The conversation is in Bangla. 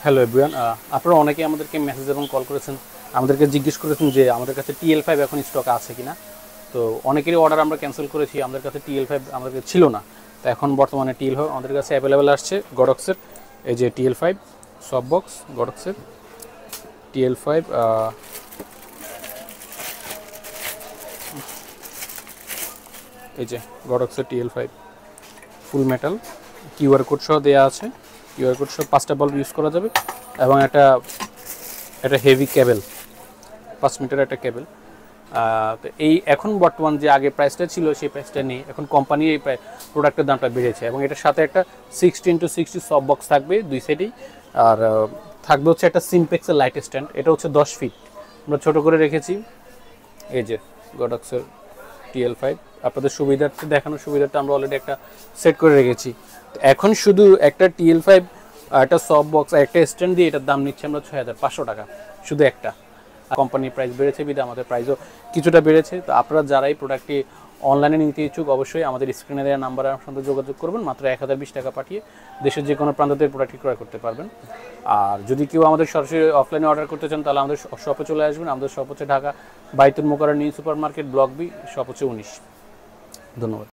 হ্যালো এভরিওয়ান, আপনারা অনেকেই আমাদেরকে মেসেজ এবং কল করেছেন, আমাদেরকে জিজ্ঞেস করেছেন যে আমাদের কাছে TL5 এখন স্টক আছে কিনা। তো অনেকেরই অর্ডার আমরা ক্যান্সেল করেছি, আমাদের কাছে TL5 আমাদের ছিল না। তো এখন বর্তমানে TL5 আমাদের কাছে অ্যাভেলেবেল আসছে গডক্সের। এই যে TL5 সফট বক্স গডক্সের TL5, এই যে গডক্সের TL5 ফুল মেটাল, কিউআর কোড সহ দেওয়া আছে। কিউআর কোড সহ 5টা বাল্ব ইউজ করা যাবে এবং একটা হেভি কেবল, 5 মিটার একটা কেবল। তো এই এখন বর্তমান যে আগে প্রাইসটা ছিল সেই প্রাইসটা নেই, এখন কোম্পানি এই প্রোডাক্টের দামটা বেড়েছে এবং এটার সাথে একটা 60x60 সফট বক্স থাকবে দুই সাইডেই। আর থাকবে হচ্ছে একটা সিমপেক্সের লাইট স্ট্যান্ড, এটা হচ্ছে 10 ফিট, আমরা ছোটো করে রেখেছি। এই যে গডক্সের TL5 আপনাদের সুবিধার্থে দেখানোর সুবিধার্থে আমরা অলরেডি একটা সেট করে রেখেছি। এখন শুধু একটা TL5 একটা সফট বক্স আর একটা স্ট্যান্ড দিয়ে এটার দাম নিচ্ছে আমরা 6500 টাকা, শুধু একটা। কোম্পানির প্রাইস বেড়েছে বিধে আমাদের প্রাইসও কিছুটা বেড়েছে। তো আপনারা যারা এই প্রোডাক্টটি অনলাইনে নিতে ইচ্ছুক অবশ্যই আমাদের স্ক্রিনে দেওয়া নাম্বারে আমার সঙ্গে যোগাযোগ করবেন। মাত্র 1020 টাকা পাঠিয়ে দেশের যে কোনো প্রান্ত থেকে প্রোডাক্টটি ক্রয় করতে পারবেন। আর যদি কেউ আমাদের সরাসরি অফলাইনে অর্ডার করতে চান তাহলে আমাদের শপে চলে আসবেন। আমাদের শপ হচ্ছে Dhaka Baitul Mukarram new super market block B, shop হচ্ছে 19। ধন্যবাদ।